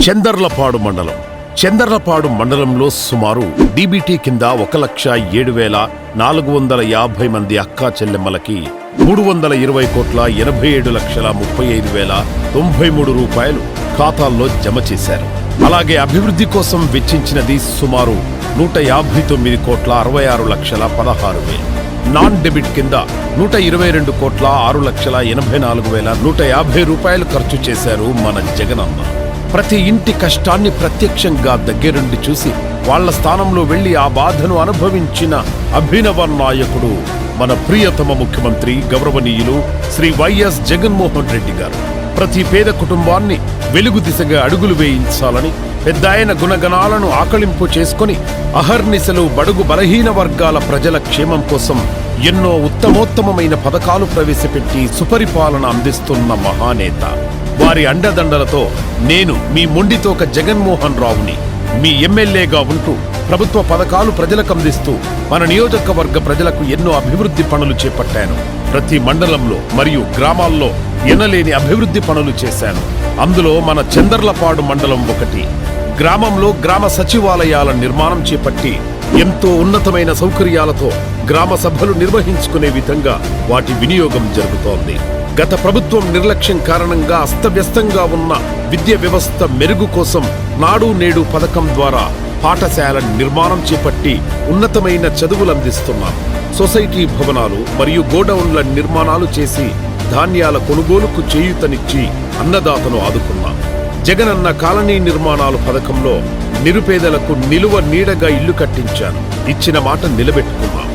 చందర్లపాడు మండలం. చందర్లపాడు మండలంలో సుమారు డీబీటీ కింద 1,07,450 మంది అక్కా చెల్లెమ్మలకి 320,87,35,093 రూపాయలు ఖాతాల్లో జమ చేశారు. అలాగే అభివృద్ధి కోసం వెచ్చించినది సుమారు 159,66,16,000. నాన్ డెబిట్ కింద 122,06,84,150 రూపాయలు ఖర్చు చేశారు మన జగనన్న. ప్రతి ఇంటి కష్టాన్ని ప్రత్యక్షంగా దగ్గరుండి చూసి వాళ్ల స్థానంలో వెళ్లి ఆ బాధను అనుభవించిన అభినవ నాయకుడు మన ప్రియతమ ముఖ్యమంత్రి గౌరవనీయులు శ్రీ వైఎస్ జగన్మోహన్ రెడ్డి గారు. ప్రతి పేద కుటుంబాన్ని వెలుగు దిశగా అడుగులు వేయించాలని పెద్దాయన గుణగణాలను ఆకళింపు చేసుకుని అహర్నిశలు బడుగు బలహీన వర్గాల ప్రజల క్షేమం కోసం ఎన్నో ఉత్తమోత్తమైన పథకాలు ప్రవేశపెట్టి సుపరిపాలన అందిస్తున్న మహానేత. వారి అండదండలతో నేను మీ మొండితోక జగన్మోహన్ రావుని మీ ఎమ్మెల్యేగా ఉంటూ ప్రభుత్వ పథకాలు ప్రజలకు అందిస్తూ మన నియోజకవర్గ ప్రజలకు ఎన్నో అభివృద్ధి పనులు చేపట్టాను. ప్రతి మండలంలో మరియు గ్రామాల్లో ఎనలేని అభివృద్ధి పనులు చేశాను. అందులో మన చందర్లపాడు మండలం ఒకటి. గ్రామంలో గ్రామ సచివాలయాల నిర్మాణం చేపట్టి ఎంతో ఉన్నతమైన సౌకర్యాలతో గ్రామ సభలు నిర్వహించుకునే విధంగా వాటి వినియోగం జరుగుతోంది. గత ప్రభుత్వం నిర్లక్ష్యం కారణంగా అస్తవ్యస్తంగా ఉన్న విద్య వ్యవస్థ మెరుగు కోసం నాడు నేడు పథకం ద్వారా పాఠశాల నిర్మాణం చేపట్టి ఉన్నతమైన చదువులు అందిస్తున్నాం. సొసైటీ భవనాలు మరియు గోడౌన్ల నిర్మాణాలు చేసి ధాన్యాల కొనుగోలుకు చేయూతనిచ్చి అన్నదాతను ఆదుకున్నాం. జగనన్న కాలనీ నిర్మాణాలు పథకంలో నిరుపేదలకు నిలువ నీడగా ఇల్లు కట్టించాను. ఇచ్చిన మాట నిలబెట్టుకున్నాం.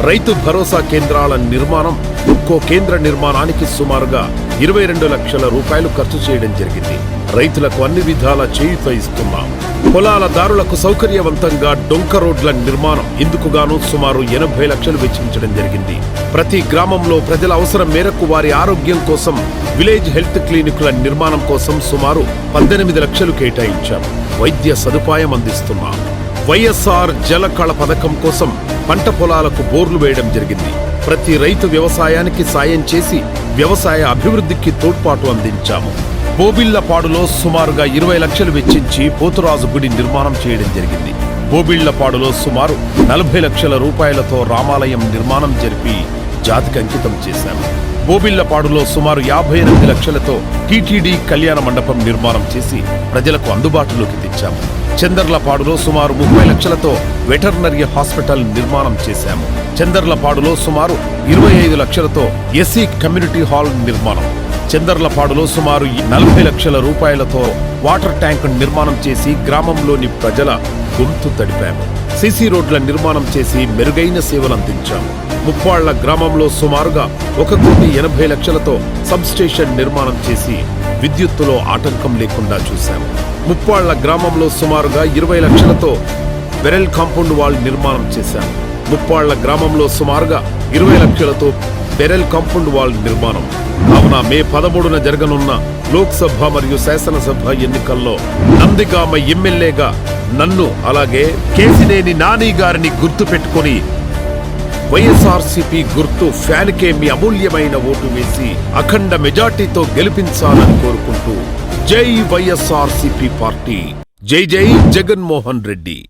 రైతు భరోసా కేంద్రాల నిర్మాణం ఒక్కో కేంద్ర నిర్మాణానికి సుమారుగా 22 లక్షల రూపాయలు ఖర్చు చేయడం జరిగింది. రైతులకు అన్ని విధాల చేయూత ఇస్తున్నాం. పొలాల దారులకు సౌకర్యవంతంగా డొంక రోడ్ల నిర్మాణం ఇందుకుగాను సుమారు 80 లక్షలు వెచ్చించడం జరిగింది. ప్రతి గ్రామంలో ప్రజల అవసరం మేరకు వారి ఆరోగ్యం కోసం విలేజ్ హెల్త్ క్లినికుల నిర్మాణం కోసం సుమారు 18 లక్షలు కేటాయించాం. వైద్య సదుపాయం అందిస్తున్నాం. వైఎస్ఆర్ జలకళ పథకం కోసం పంట పొలాలకు బోర్లు వేయడం జరిగింది. ప్రతి రైతు వ్యవసాయానికి సాయం చేసి వ్యవసాయ అభివృద్ధికి తోడ్పాటు అందించాము. బోబిళ్లపాడులో సుమారుగా 20 లక్షలు వెచ్చించి పోతురాజు గుడి నిర్మాణం చేయడం జరిగింది. బోబిళ్లపాడులో సుమారు 40 లక్షల రూపాయలతో రామాలయం నిర్మాణం జరిపి జాతికి అంకితం చేశాము. బోబిళ్లపాడులో సుమారు 58 లక్షలతో టీటీడీ కళ్యాణ మండపం నిర్మాణం చేసి ప్రజలకు అందుబాటులోకి తెచ్చాము. చందర్లపాడులో సుమారు 30 లక్షలతో వెటర్నరీ హాస్పిటల్ నిర్మాణం చేశాము. చందర్లపాడులో సుమారు 25 లక్షలతో ఎస్సీ కమ్యూనిటీ హాల్ నిర్మాణం. చందర్లపాడులో సుమారు 40 లక్షల రూపాయలతో వాటర్ ట్యాంక్ నిర్మాణం చేసి గ్రామంలోని ప్రజల గొంతు తడిపాము. సిసి రోడ్ల నిర్మాణం చేసి మెరుగైన సేవలు అందించాము. ముప్పాళ్ల గ్రామంలో సుమారుగా 1,80 లక్షలతో సబ్స్టేషన్ నిర్మాణం చేసి విద్యుత్తులో ఆటంకం లేకుండా చూశాము. ముప్పాళ్ల గ్రామంలో సుమారుగా 20 లక్షలతో బెరెల్ కాంపౌండ్ వాల్ నిర్మాణం చేశాము. ముప్పాళ్ల గ్రామంలో సుమారుగా 20 లక్షలతో బెరెల్ కాంపౌండ్ వాల్ నిర్మాణం. కావున మే 13న జరగనున్న లోక్సభ మరియు శాసనసభ ఎన్నికల్లో నందిగామ ఎమ్మెల్యేగా నన్ను అలాగే కేసినేని నాని గారిని గుర్తు పెట్టుకుని వైఎస్ఆర్సీపీ గుర్తు ఫ్యాన్కే మీ అమూల్యమైన ఓటు వేసి అఖండ మెజార్టీతో గెలిపించాలని కోరుకుంటూ జై వైఎస్ఆర్సీపీ పార్టీ, జై జై జగన్మోహన్ రెడ్డి.